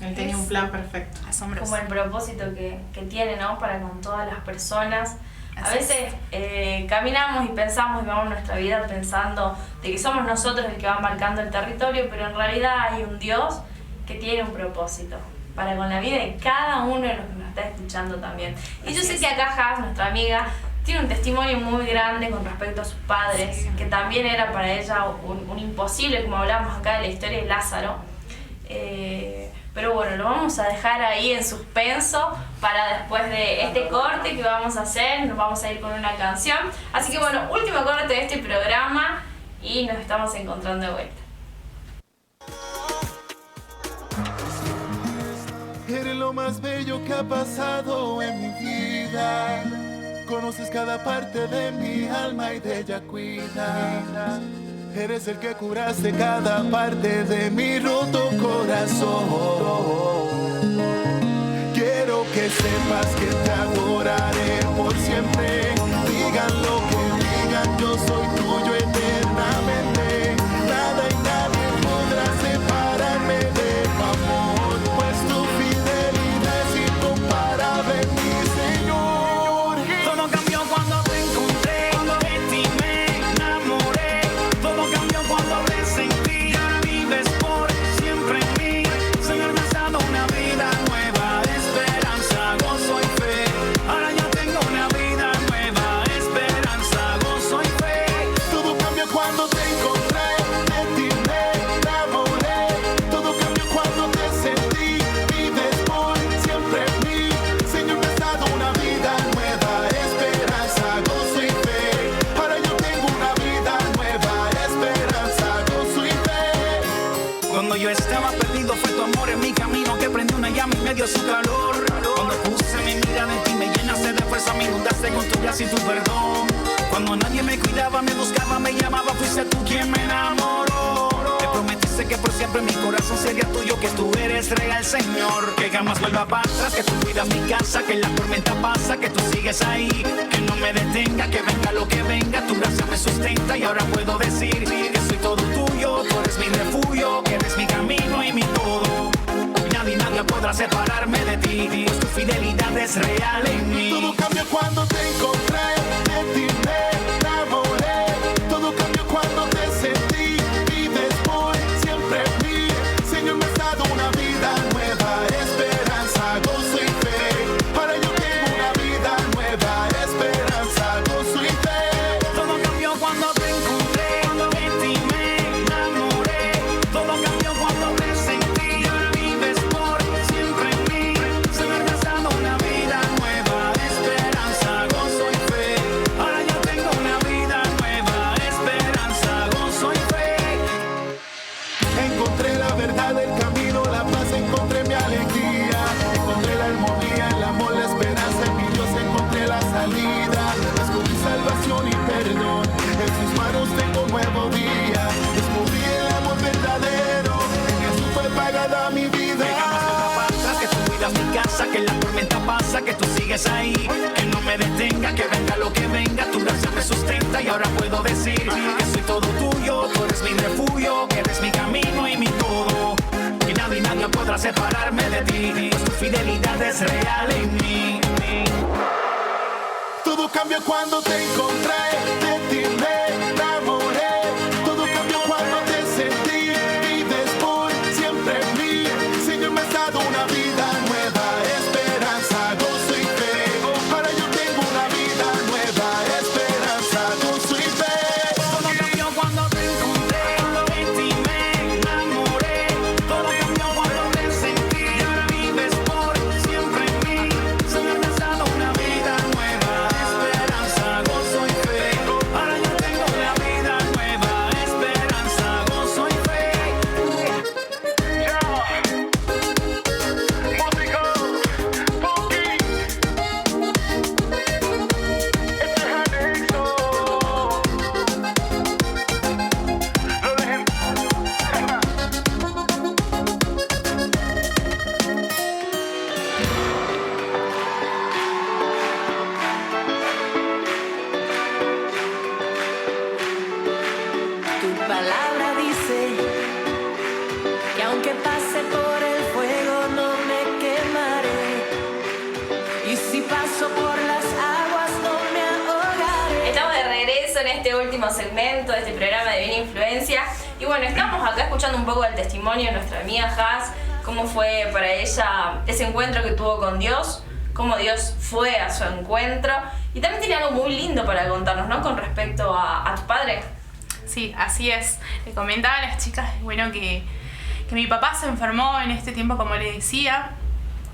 Él tenía un plan perfecto. Asombroso. Como el propósito que tiene, ¿no? Para con todas las personas. A veces caminamos y pensamos y vamos nuestra vida pensando de que somos nosotros el que va marcando el territorio, pero en realidad hay un Dios que tiene un propósito para con la vida de cada uno de los que nos está escuchando también. Y yo sé que acá Has, nuestra amiga, tiene un testimonio muy grande con respecto a sus padres, que también era para ella un imposible, como hablamos acá de la historia de Lázaro. Pero bueno, lo vamos a dejar ahí en suspenso para después de este corte que vamos a hacer. Nos vamos a ir con una canción. Así que bueno, último corte de este programa y nos estamos encontrando de vuelta. Eres lo más bello que ha pasado en mi vida. Conoces cada parte de mi alma y de ella cuidas. Eres el que curaste cada parte de mi roto corazón. Quiero que sepas que te adoraré por siempre. dio su calor. Cuando puse mi mirada en ti, me llenaste de fuerza, me inundaste con tu gracia y tu perdón. Cuando nadie me cuidaba, me buscaba, me llamaba, fuiste tú quien me enamoró. Me prometiste que por siempre mi corazón sería tuyo, que tú eres real, Señor. Que jamás vuelva para atrás, que tú cuidas mi casa, que la tormenta pasa, que tú sigues ahí, que no me detenga, que venga lo que venga, tu gracia me sustenta y ahora puedo decir que soy todo tuyo, tú eres mi refugio, que eres mi camino y mi todo. Nadie podrá separarme de ti, pues tu fidelidad es real en mí. Todo cambió cuando te encontré, de ti me enamoré. Todo cambió cuando te sentí, vives por siempre en mí. Señor, me has dado una vida nueva, esperanza, gozo y fe. Para yo tengo una vida nueva, esperanza, gozo y fe. Todo cambió cuando te encontré, de ti me enamoré. Todo cambió cuando te sentí, vives por siempre en mí. Señor, me has dado una vida nueva, esperanza, gozo y fe. Ahora yo tengo una vida nueva, esperanza, gozo y fe. Encontré la verdad, el camino, la paz, encontré mi alegría. Encontré la armonía, el amor, la esperanza, en mi Dios encontré la salida. Descubrí salvación y perdón, en sus manos tengo un nuevo día. Descubrí el amor verdadero, en Jesús fue pagada mi vida. Que jamás vuelva para atrás, que tú cuidas mi casa, que la tormenta pasa, que tú sigues ahí, que no me detenga, que venga lo que venga, tu gracia me sustenta y ahora puedo decir que soy todo tuyo, tú eres mi refugio, que eres mi camino y mi todo. Que nadie podrá separarme de ti, pues tu fidelidad es real en mí. Todo cambió cuando te encontré, de ti me enamoré. Todo cambió cuando te sentí, vives por siempre en mí. Señor, me has dado una vida nueva, esperanza, gozo y fe. Ahora yo tengo una vida nueva, esperanza, gozo y fe. Todo cambió cuando te encontré, de ti me enamoré. Todo cambió cuando te sentí, vives por siempre en mí. Señor, me has dado una vida nueva, esperanza, gozo y fe. Ahora yo tengo una vida nueva, esperanza, gozo y fe. Tu palabra dice que aunque pase por el fuego no me quemaré, y si paso por las aguas no me ahogaré. Estamos de regreso en este último segmento de este programa de Bien Influencia. Y bueno, estamos acá escuchando un poco del testimonio de nuestra amiga Has, cómo fue para ella ese encuentro que tuvo con Dios, cómo Dios fue a su encuentro. Y también tiene algo muy lindo para contarnos, ¿no? Con respecto a tu padre. Sí, así es. Le comentaba a las chicas, bueno, que mi papá se enfermó en este tiempo, como le decía,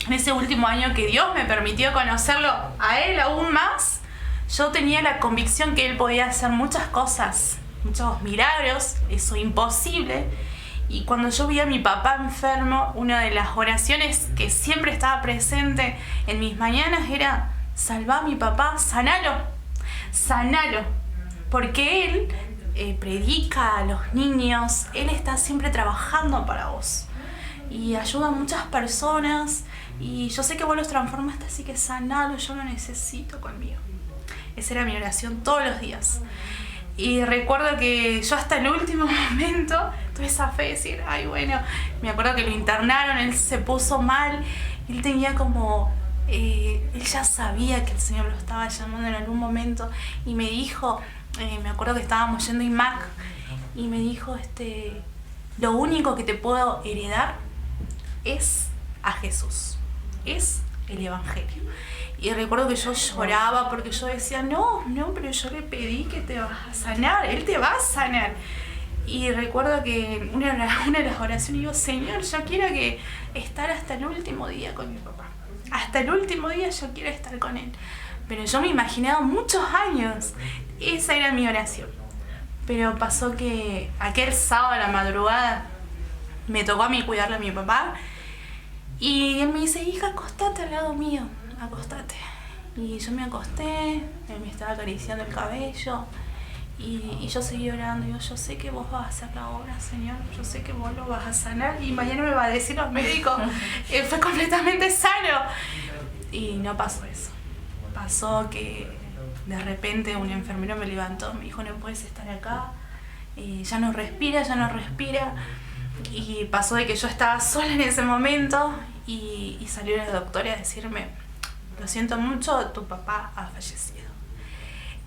en ese último año que Dios me permitió conocerlo a él aún más. Yo tenía la convicción que él podía hacer muchas cosas, muchos milagros, eso imposible. Y cuando yo vi a mi papá enfermo, una de las oraciones que siempre estaba presente en mis mañanas era: salva a mi papá, sanalo, sanalo. Porque él predica a los niños, él está siempre trabajando para vos y ayuda a muchas personas, y yo sé que vos los transformaste, así que sanalo, yo lo necesito conmigo. Esa era mi oración todos los días. Y recuerdo que yo hasta el último momento tuve esa fe de decir, ay bueno, me acuerdo que lo internaron, él se puso mal, él tenía como, él ya sabía que el Señor lo estaba llamando en algún momento, y me dijo, me acuerdo que estábamos yendo a IMAC, y me dijo, lo único que te puedo heredar es a Jesús, es el Evangelio. Y recuerdo que yo lloraba porque yo decía, no, pero yo le pedí que te vas a sanar, Él te va a sanar. Y recuerdo que una de las oraciones digo, Señor, yo quiero estar hasta el último día con mi papá. Hasta el último día yo quiero estar con Él. Pero yo me imaginaba muchos años. Esa era mi oración. Pero pasó que aquel sábado a la madrugada me tocó a mí cuidarle a mi papá. Y él me dice, hija, acostate al lado mío, acostate. Y yo me acosté, él me estaba acariciando el cabello y yo seguí orando. Yo sé que vos vas a hacer la obra, Señor, yo sé que vos lo vas a sanar y mañana me va a decir los médicos, él fue completamente sano. Y no pasó eso. Pasó que de repente un enfermero me levantó, me dijo, no puedes estar acá, ya no respira. Y pasó de que yo estaba sola en ese momento y salió la doctora a decirme, lo siento mucho, tu papá ha fallecido.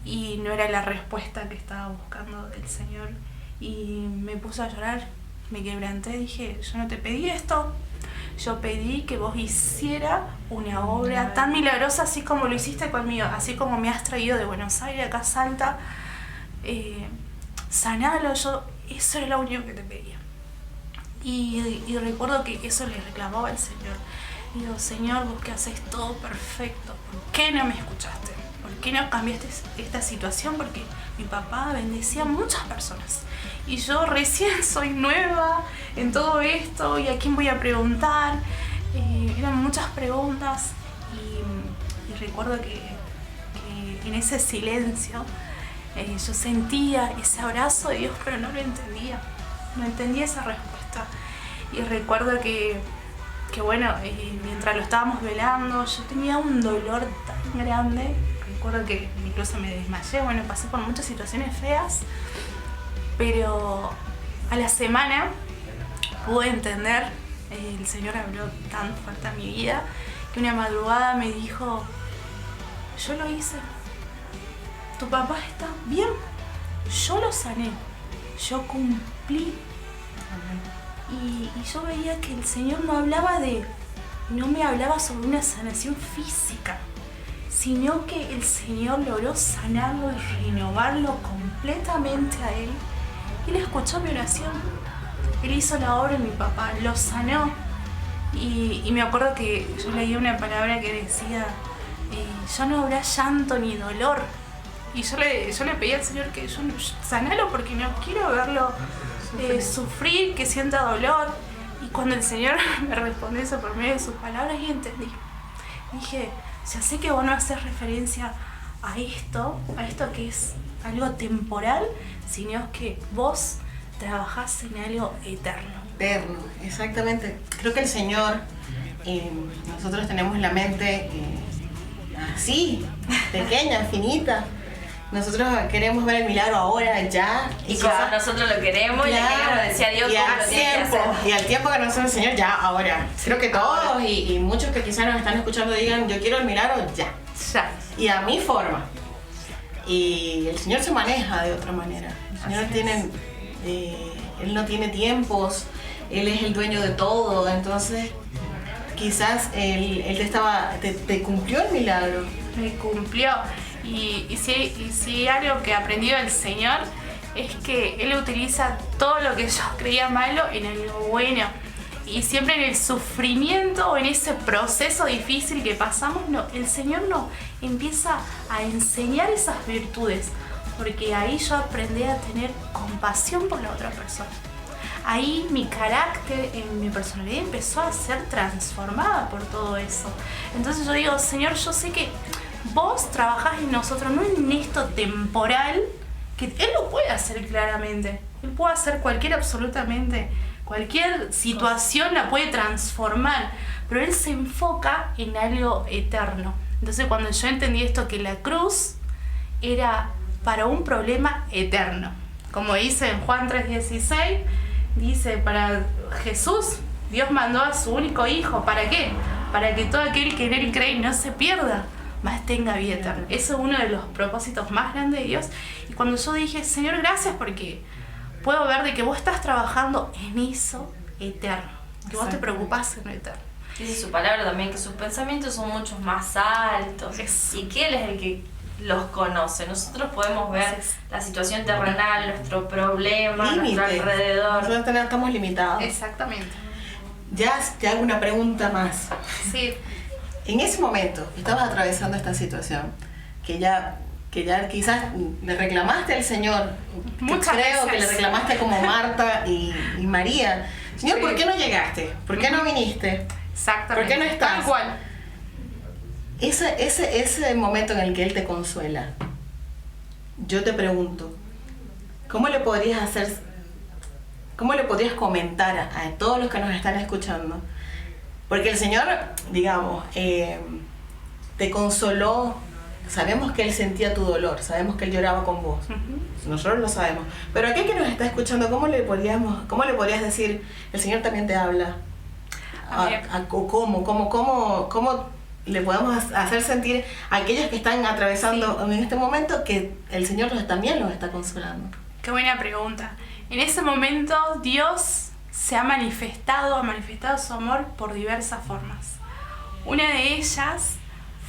Y no era la respuesta que estaba buscando el Señor. Y me puse a llorar, me quebranté, dije, yo no te pedí esto. Yo pedí que vos hicieras una obra tan milagrosa así como lo hiciste conmigo, así como me has traído de Buenos Aires acá a Salta. Sanalo, eso era lo único que te pedía. Y recuerdo que eso le reclamaba al Señor. Digo, Señor, vos que haces todo perfecto, ¿por qué no me escuchaste? ¿Por qué no cambiaste esta situación? Porque mi papá bendecía a muchas personas. Y yo recién soy nueva en todo esto, ¿y a quién voy a preguntar? Eran muchas preguntas y recuerdo que en ese silencio yo sentía ese abrazo de Dios, pero no lo entendía. No entendía esa respuesta. Y recuerdo que bueno, mientras lo estábamos velando, yo tenía un dolor tan grande. Recuerdo que incluso me desmayé, bueno, pasé por muchas situaciones feas. Pero a la semana pude entender, el Señor habló tan fuerte a mi vida, que una madrugada me dijo, yo lo hice, tu papá está bien, yo lo sané, yo cumplí. Y yo veía que el Señor no me hablaba sobre una sanación física, sino que el Señor logró sanarlo y renovarlo completamente a él. Él escuchó mi oración, él hizo la obra en mi papá, lo sanó. Y me acuerdo que yo leía una palabra que decía, ya no habrá llanto ni dolor. Y yo le pedí al Señor que yo sanalo porque no quiero verlo sufrir, que sienta dolor. Y cuando el Señor me respondió eso por medio de sus palabras, y entendí. Dije, ya sé que vos no haces referencia a esto que es algo temporal, sino que vos trabajás en algo eterno. Eterno, exactamente. Creo que el Señor, nosotros tenemos la mente así, pequeña, finita. Nosotros queremos ver el milagro ahora, ya. Y como nosotros lo queremos, y le queremos decir a Dios cómo lo tiene que hacer. Y al tiempo que nosotros, el Señor, ya, ahora. Creo que todos y muchos que quizás nos están escuchando digan, yo quiero el milagro ya. Ya. Y a mi forma. Y el Señor se maneja de otra manera. El Señor Él no tiene tiempos, Él es el dueño de todo. Entonces, quizás Él te cumplió el milagro. Me cumplió. Y si algo que aprendió el Señor es que Él utiliza todo lo que yo creía malo en algo bueno. Y siempre en el sufrimiento o en ese proceso difícil que pasamos, el Señor nos empieza a enseñar esas virtudes. Porque ahí yo aprendí a tener compasión por la otra persona. Ahí mi carácter, mi personalidad empezó a ser transformada por todo eso. Entonces yo digo, Señor, yo sé que vos trabajás en nosotros, no en esto temporal, que Él lo puede hacer claramente. Él puede hacer absolutamente cualquier situación la puede transformar, pero Él se enfoca en algo eterno. Entonces cuando yo entendí esto, que la cruz era para un problema eterno. Como dice en Juan 3:16, dice, para Jesús, Dios mandó a su único hijo. ¿Para qué? Para que todo aquel que en Él cree no se pierda, mas tenga vida eterna. Eso es uno de los propósitos más grandes de Dios. Y cuando yo dije, Señor, gracias porque puedo ver de que vos estás trabajando en eso eterno, que vos te preocupás en lo eterno. Dice su palabra también que sus pensamientos son mucho más altos y que Él es el que los conoce. Nosotros podemos ver la situación terrenal, nuestro problema, nuestro alrededor. Nosotros estamos limitados. Exactamente. Ya te hago una pregunta más. Sí. En ese momento estabas atravesando esta situación que ya quizás le reclamaste al Señor. Muchas creo veces. que le reclamaste como Marta y María. Señor, Sí. ¿por qué no llegaste? ¿Por qué no viniste? Exactamente. ¿Por qué no estás? Tal cual. Ese momento en el que Él te consuela, yo te pregunto, ¿cómo le podrías comentar a todos los que nos están escuchando? Porque el Señor, digamos, te consoló, sabemos que Él sentía tu dolor, sabemos que Él lloraba con vos, nosotros lo sabemos, pero aquel que nos está escuchando, ¿cómo le podrías decir, el Señor también te habla? ¿Cómo le podemos hacer sentir a aquellos que están atravesando en este momento que el Señor también los está consolando? Qué buena pregunta. En ese momento Dios se ha manifestado su amor por diversas formas. Una de ellas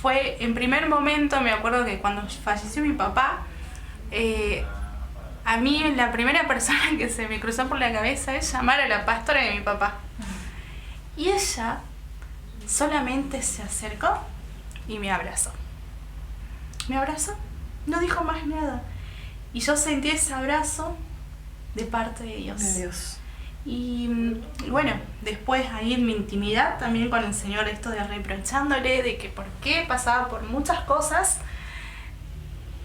fue, en primer momento, me acuerdo que cuando falleció mi papá, a mí la primera persona que se me cruzó por la cabeza es llamar a la pastora de mi papá. Y ella solamente se acercó y me abrazó. Me abrazó, no dijo más nada. Y yo sentí ese abrazo de parte de Dios. De Dios. Y bueno, después ahí en mi intimidad también con el Señor, esto de reprochándole de que por qué pasaba por muchas cosas,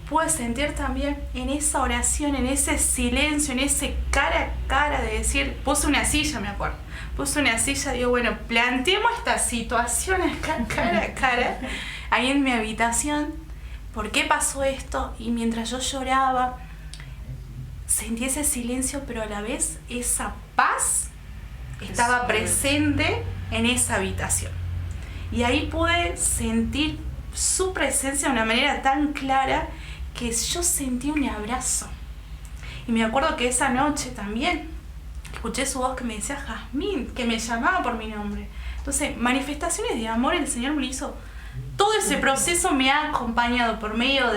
pude sentir también en esa oración, en ese silencio, en ese cara a cara de decir, puse una silla, me acuerdo, puse una silla, digo, bueno, planteemos esta situación acá, cara a cara, ahí en mi habitación, ¿por qué pasó esto? Y mientras yo lloraba, sentí ese silencio, pero a la vez esa paz estaba presente en esa habitación. Y ahí pude sentir su presencia de una manera tan clara que yo sentí un abrazo. Y me acuerdo que esa noche también escuché su voz que me decía Jazmín, que me llamaba por mi nombre. Entonces, manifestaciones de amor el Señor me lo hizo. Todo ese proceso me ha acompañado por medio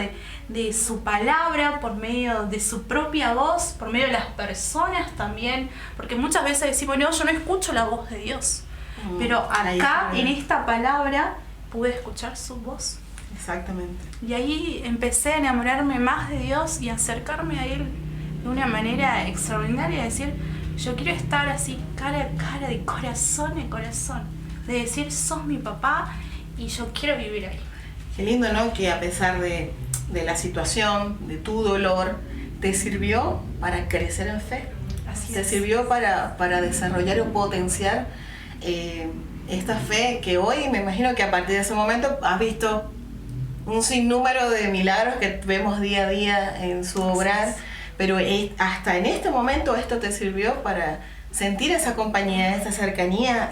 de su palabra, por medio de su propia voz, por medio de las personas también, porque muchas veces decimos, no, yo no escucho la voz de Dios, pero acá en esta palabra pude escuchar su voz. Exactamente. Y ahí empecé a enamorarme más de Dios y acercarme a Él de una manera extraordinaria, de decir, yo quiero estar así cara a cara, de corazón a corazón, de decir, sos mi papá y yo quiero vivir ahí. Qué lindo, ¿no? Que a pesar de la situación, de tu dolor, te sirvió para crecer en fe. Así te es. sirvió para desarrollar o potenciar esta fe que hoy, me imagino que a partir de ese momento has visto un sinnúmero de milagros que vemos día a día en su obrar, pero hasta en este momento esto te sirvió para sentir esa compañía, esa cercanía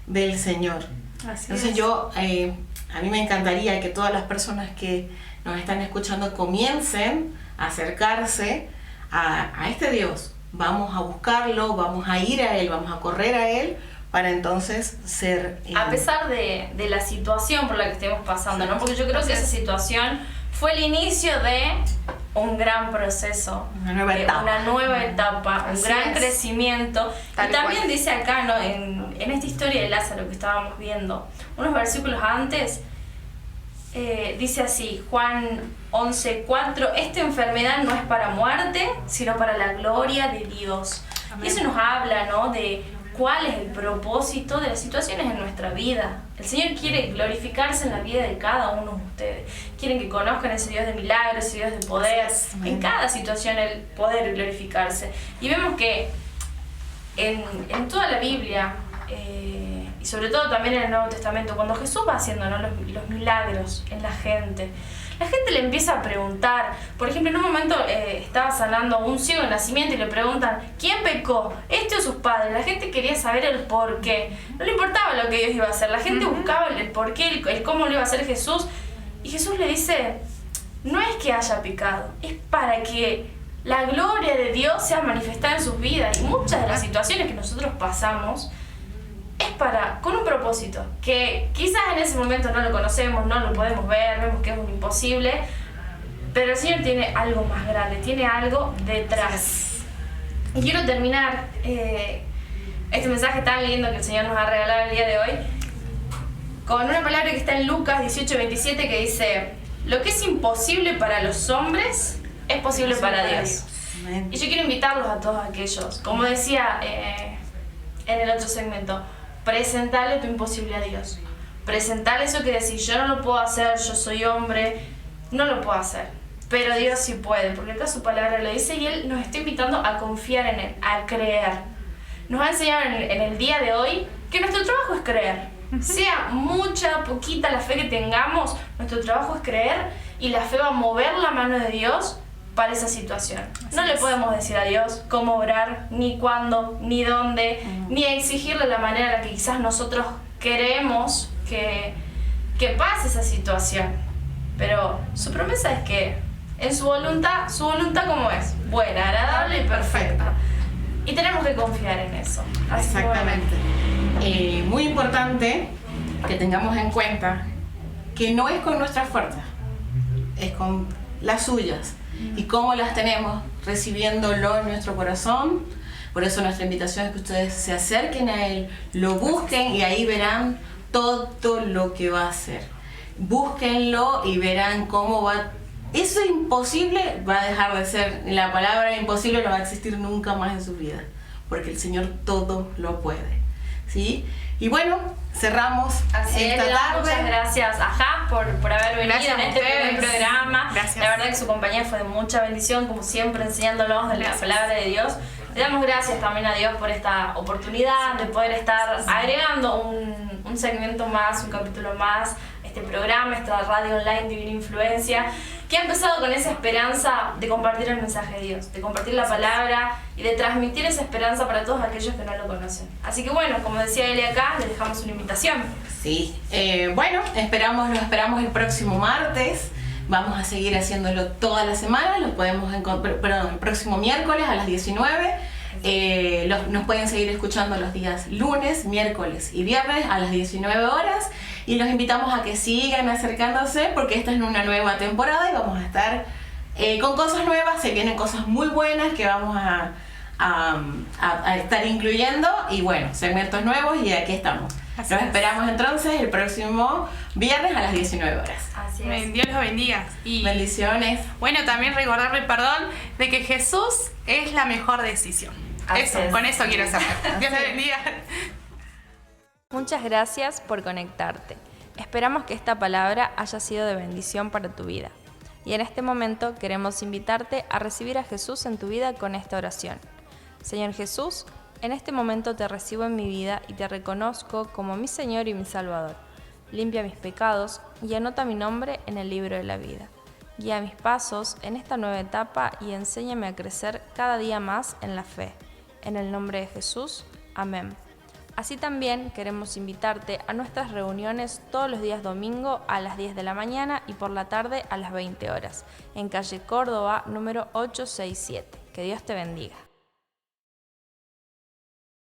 del Señor. Así Entonces es. yo, a mí me encantaría que todas las personas que nos están escuchando comiencen a acercarse a este Dios. Vamos a buscarlo, vamos a ir a Él, vamos a correr a Él para entonces ser... A pesar de la situación por la que estemos pasando, ¿no? Porque yo creo que esa situación fue el inicio de un gran proceso, Una nueva etapa. un Así gran es. crecimiento. Tal Y también cual. dice acá, ¿no? En esta historia de Lázaro que estábamos viendo, unos versículos antes, dice así, Juan 11:4, esta enfermedad no es para muerte, sino para la gloria de Dios. Amén. Y eso nos habla, ¿no? De cuál es el propósito de las situaciones en nuestra vida. El Señor quiere glorificarse en la vida de cada uno de ustedes. Quieren que conozcan ese Dios de milagros, ese Dios de poder. Así es, amén. En cada situación el poder glorificarse. Y vemos que en toda la Biblia, y sobre todo también en el Nuevo Testamento, cuando Jesús va haciendo, ¿no? los milagros en la gente le empieza a preguntar. Por ejemplo, en un momento estaba sanando a un ciego de nacimiento y le preguntan, ¿quién pecó? ¿Este o sus padres? La gente quería saber el por qué. No le importaba lo que Dios iba a hacer. La gente buscaba el por qué, el cómo lo iba a hacer Jesús. Y Jesús le dice, no es que haya pecado, es para que la gloria de Dios sea manifestada en sus vidas. Y muchas de las situaciones que nosotros pasamos es con un propósito, que quizás en ese momento no lo conocemos, no lo podemos ver, vemos que es un imposible, pero el Señor tiene algo más grande, tiene algo detrás. Y quiero terminar este mensaje tan lindo que el Señor nos ha regalado el día de hoy con una palabra que está en Lucas 18:27 que dice, lo que es imposible para los hombres es posible para Dios. Amén. Y yo quiero invitarlos a todos aquellos, como decía en el otro segmento, Presentarle tu imposible a Dios. Presentarle eso que decís, yo no lo puedo hacer, yo soy hombre, no lo puedo hacer. Pero Dios sí puede, porque acá su palabra lo dice y Él nos está invitando a confiar en Él, a creer. Nos ha enseñado en el día de hoy que nuestro trabajo es creer. Sea mucha, poquita la fe que tengamos, nuestro trabajo es creer y la fe va a mover la mano de Dios para esa situación. No le podemos decir a Dios cómo orar, ni cuándo, ni dónde, ni exigirle la manera en la que quizás nosotros queremos que pase esa situación. Pero su promesa es que en su voluntad ¿cómo es? Buena, agradable y perfecta. Y tenemos que confiar en eso. Así Exactamente. Muy importante que tengamos en cuenta que no es con nuestras fuerzas, es con las suyas. Y cómo las tenemos, recibiéndolo en nuestro corazón. Por eso nuestra invitación es que ustedes se acerquen a Él, lo busquen y ahí verán todo lo que va a hacer. Búsquenlo y verán cómo va. Eso imposible va a dejar de ser. La palabra imposible no va a existir nunca más en su vida, porque el Señor todo lo puede. ¿Sí? Y bueno, cerramos esta tarde. Muchas gracias a Jas por haber venido Gracias en este primer programa. Gracias. La verdad que su compañía fue de mucha bendición, como siempre, enseñándonos de la palabra de Dios. Le damos gracias también a Dios por esta oportunidad de poder estar agregando un segmento más, un capítulo más, este programa, esta radio online Divina Influencia, que ha empezado con esa esperanza de compartir el mensaje de Dios, de compartir la palabra y de transmitir esa esperanza para todos aquellos que no lo conocen. Así que bueno, como decía Eli acá, les dejamos una invitación. Sí, bueno, lo esperamos el próximo martes. Vamos a seguir haciéndolo toda la semana. Los podemos encontrar, el próximo miércoles a las 19. Nos pueden seguir escuchando los días lunes, miércoles y viernes a las 19 horas. Y los invitamos a que sigan acercándose porque esta es una nueva temporada y vamos a estar con cosas nuevas. Se vienen cosas muy buenas que vamos a estar incluyendo. Y bueno, segmentos nuevos y aquí estamos. Los esperamos entonces el próximo viernes a las 19 horas. Así es. Dios los bendiga. Y bendiciones. bueno, también recordarle, de que Jesús es la mejor decisión. Así es. Con eso quiero cerrar. Dios te bendiga. Muchas gracias por conectarte. Esperamos que esta palabra haya sido de bendición para tu vida. Y en este momento queremos invitarte a recibir a Jesús en tu vida con esta oración. Señor Jesús, en este momento te recibo en mi vida y te reconozco como mi Señor y mi Salvador. Limpia mis pecados y anota mi nombre en el libro de la vida. Guía mis pasos en esta nueva etapa y enséñame a crecer cada día más en la fe. En el nombre de Jesús, amén. Así también queremos invitarte a nuestras reuniones todos los días domingo a las 10 de la mañana y por la tarde a las 20 horas, en calle Córdoba, número 867. Que Dios te bendiga.